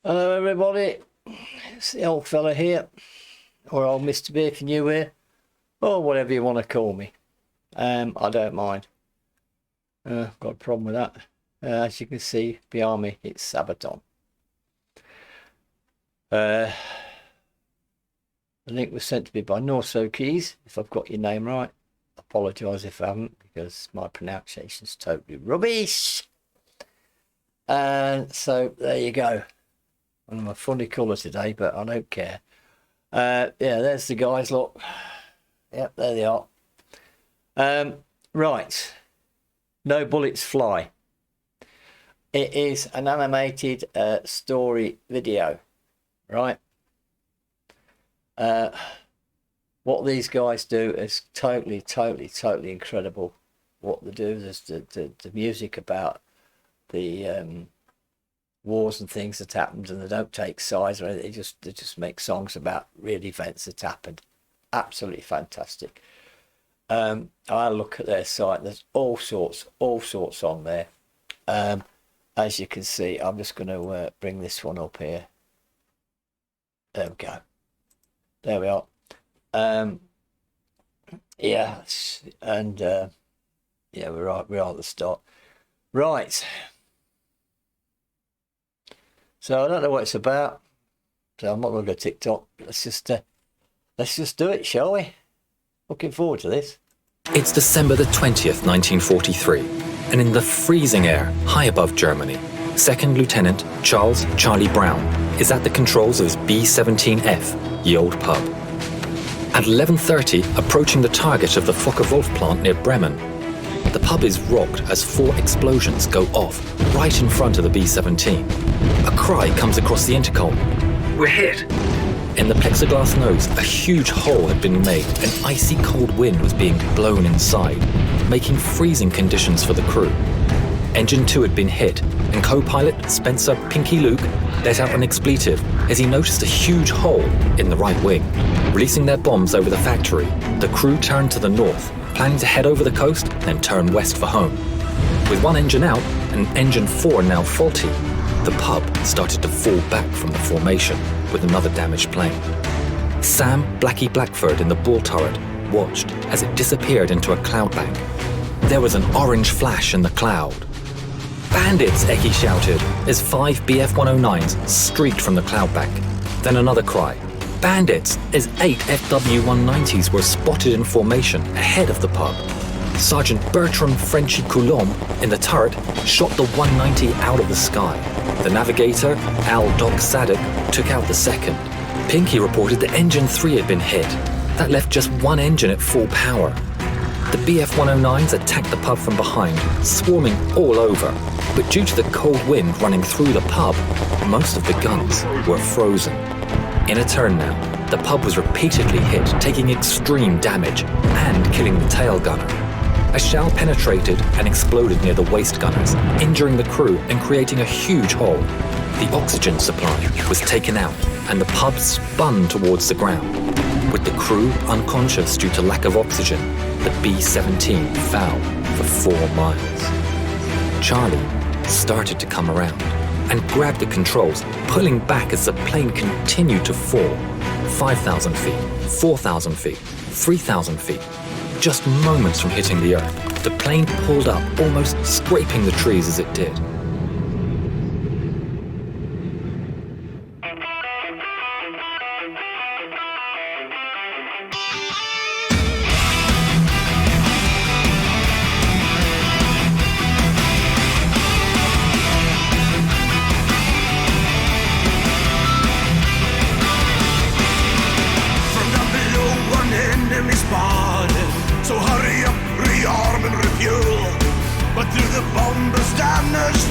Hello everybody, it's the old fella here, or old Mr. B if you're new here, or whatever you want to call me. I don't mind. Got a problem with that. As you can see behind me, it's Sabaton. The link was sent to me by NorseOkies, if I've got your name right. I apologise if I haven't, because my pronunciation's totally rubbish. And so there you go. I'm a funny colour today, but I don't care. Yeah, there's the guys, look. Yep, there they are. Right. No Bullets Fly. It is an animated story video, right? What these guys do is totally incredible. What they do is the music about the wars and things that happened, and they don't take sides or anything. They just make songs about real events that happened. Absolutely fantastic. I look at their site. There's all sorts on there. As you can see, I'm just going to bring this one up here. There we go. There we are. Yeah, and yeah, we're at the start. Right. So I don't know what it's about, so I'm not going to go TikTok. Let's just do it, shall we? Looking forward to this. It's December the 20th, 1943, and in the freezing air high above Germany, 2nd Lieutenant Charles Charlie Brown is at the controls of his B-17F, ye old pub. At 11:30, approaching the target of the Focke-Wulf plant near Bremen, the pub is rocked as 4 explosions go off right in front of the B-17. A cry comes across the intercom. We're hit! In the plexiglass nose, a huge hole had been made and icy cold wind was being blown inside, making freezing conditions for the crew. Engine 2 had been hit, and co-pilot Spencer Pinky Luke let out an expletive as he noticed a huge hole in the right wing. Releasing their bombs over the factory, the crew turned to the north, planning to head over the coast, then turn west for home. With one engine out and engine 4 now faulty, the pub started to fall back from the formation with another damaged plane. Sam Blackie Blackford in the bull turret watched as it disappeared into a cloud bank. There was an orange flash in the cloud. Bandits, Eckie shouted as 5 BF-109s streaked from the cloud bank. Then another cry. Bandits, as 8 FW-190s were spotted in formation ahead of the pub. Sergeant Bertram Frenchy Coulomb in the turret shot the 190 out of the sky. The navigator, Al Doc Sadek, took out the second. Pinky reported that engine 3 had been hit. That left just one engine at full power. The BF-109s attacked the pub from behind, swarming all over. But due to the cold wind running through the pub, most of the guns were frozen. In a turn now, the pub was repeatedly hit, taking extreme damage and killing the tail gunner. A shell penetrated and exploded near the waist gunners, injuring the crew and creating a huge hole. The oxygen supply was taken out and the pub spun towards the ground. With the crew unconscious due to lack of oxygen, the B-17 fell for 4 miles. Charlie started to come around and grabbed the controls, pulling back as the plane continued to fall. 5,000 feet, 4,000 feet, 3,000 feet. Just moments from hitting the earth, the plane pulled up, almost scraping the trees as it did. So hurry up, rearm and refuel. But through the bombers' damners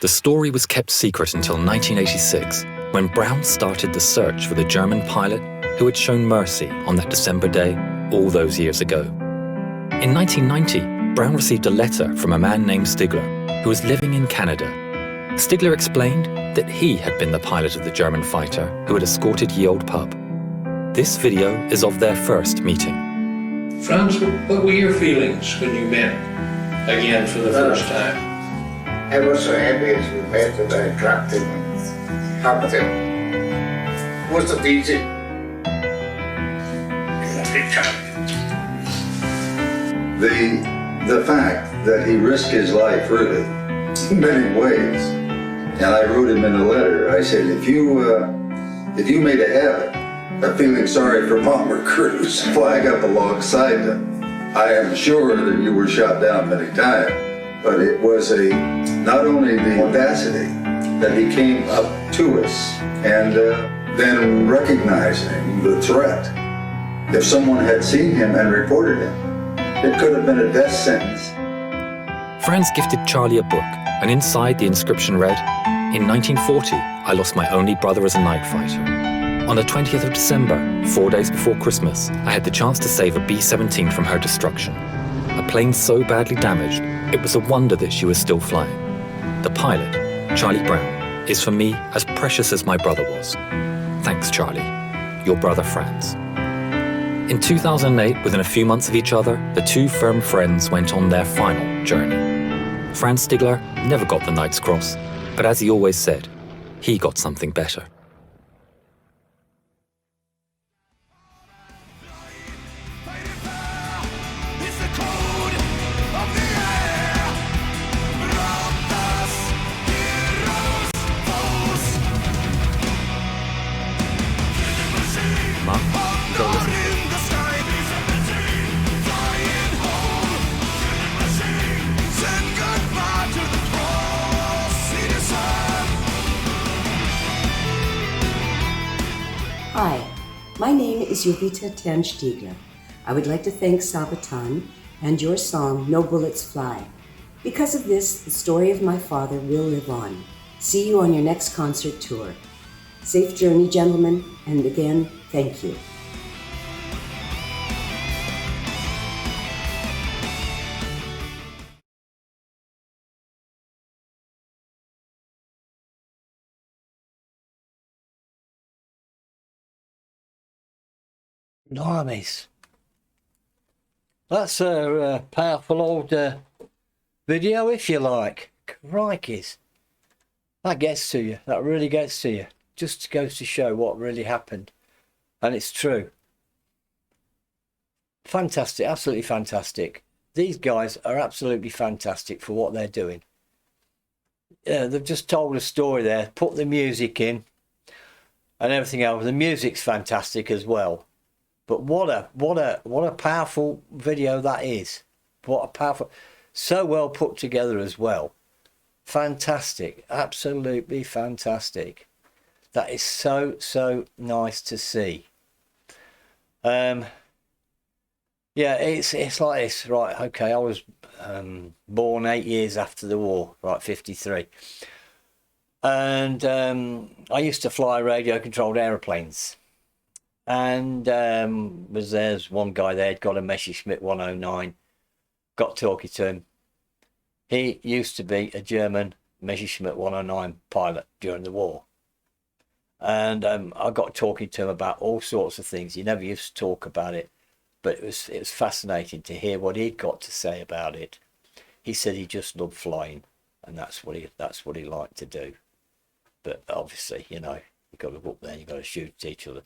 The story was kept secret until 1986, when Brown started the search for the German pilot who had shown mercy on that December day all those years ago. In 1990, Brown received a letter from a man named Stigler, who was living in Canada. Stigler explained that he had been the pilot of the German fighter who had escorted Ye Olde Pub. This video is of their first meeting. Franz, what were your feelings when you met again for the first time? I was so happy as we met that I clapped him and hugged him. It wasn't easy. The fact that he risked his life really in many ways, and I wrote him in a letter, I said, if you made a habit of feeling sorry for bomber crews, flag up alongside them, I am sure that you were shot down many times, but it was not only the audacity that he came up to us and then recognizing the threat. If someone had seen him and reported him, it could have been a death sentence. Franz gifted Charlie a book, and inside the inscription read, "In 1940, I lost my only brother as a night fighter. On the 20th of December, 4 days before Christmas, I had the chance to save a B-17 from her destruction. A plane so badly damaged, it was a wonder that she was still flying. The pilot, Charlie Brown, is for me as precious as my brother was. Thanks, Charlie. Your brother Franz." In 2008, within a few months of each other, the two firm friends went on their final journey. Franz Stigler never got the Knight's Cross, but as he always said, he got something better. Mark, go listen. Hi, my name is Jovita Tan Stigler. I would like to thank Sabaton and your song, No Bullets Fly. Because of this, the story of my father will live on. See you on your next concert tour. Safe journey, gentlemen, and again, thank you. Nice. That's a powerful old video, if you like. Crikeys. That gets to you. That really gets to you. Just goes to show what really happened. And it's true. Fantastic. Absolutely fantastic. These guys are absolutely fantastic for what they're doing. Yeah, they've just told a story there. Put the music in. And everything else. The music's fantastic as well. But what a powerful video that is. What a powerful, so well put together as well. Fantastic, absolutely fantastic. That is so nice to see. Yeah, it's like this, right? Okay, I was born 8 years after the war, right? 53, and I used to fly radio-controlled aeroplanes. And there's one guy there had got a Messerschmitt 109. Got talking to him. He used to be a German Messerschmitt 109 pilot during the war. And I got talking to him about all sorts of things. He never used to talk about it, but it was fascinating to hear what he'd got to say about it. He said he just loved flying, and that's what he liked to do. But obviously, you know, you've got to go up there and you've got to shoot at each other.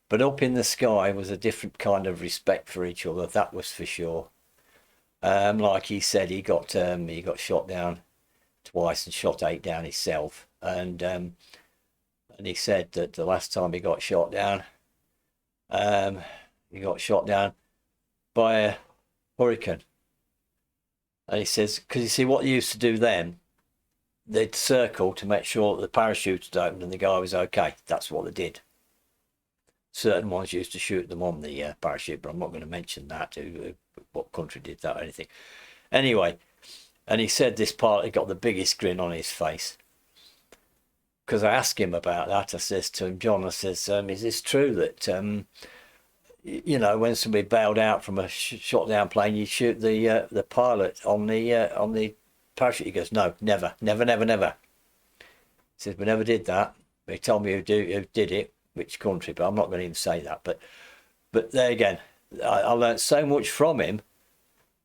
But up in the sky was a different kind of respect for each other, that was for sure. Like he said, he got shot down twice and shot 8 down himself. And he said that the last time he got shot down by a hurricane. And he says, because you see what they used to do then, they'd circle to make sure that the parachute had opened and the guy was okay. That's what they did. Certain ones used to shoot them on the parachute, but I'm not going to mention that, what country did that or anything. Anyway, And he said this pilot got the biggest grin on his face. Because I asked him about that. I says to him, John, I says, is this true that, you know, when somebody bailed out from a shot down plane, you shoot the pilot on the parachute? He goes, no, never. He says, we never did that. He told me who did it, which country, but I'm not going to even say that. But there again, I learned so much from him,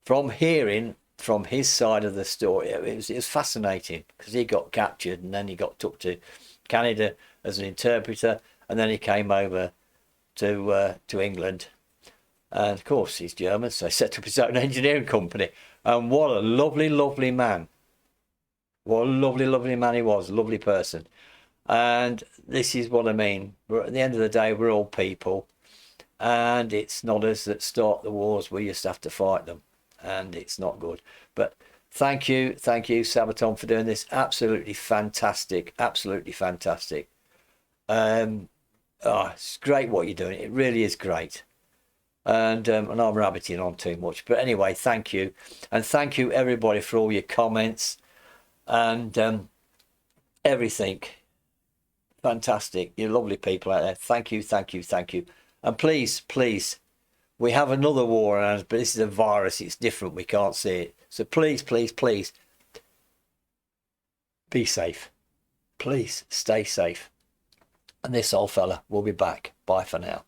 from hearing from his side of the story. It was fascinating, because he got captured and then he got took to Canada as an interpreter, and then he came over to England, and of course he's German, so he set up his own engineering company. And what a lovely man, what a lovely man he was, a lovely person. And this is what I mean, at the end of the day, we're all people, and it's not us that start the wars, we just have to fight them, and it's not good. But thank you Sabaton for doing this. Absolutely fantastic. It's great what you're doing, it really is great. And I'm rabbiting on too much, but anyway, thank you. And thank you everybody for all your comments and everything. Fantastic, you're lovely people out there. Thank you. And please, we have another war around us, but this is a virus, it's different, we can't see it. So please, be safe. Please stay safe. And this old fella will be back. Bye for now.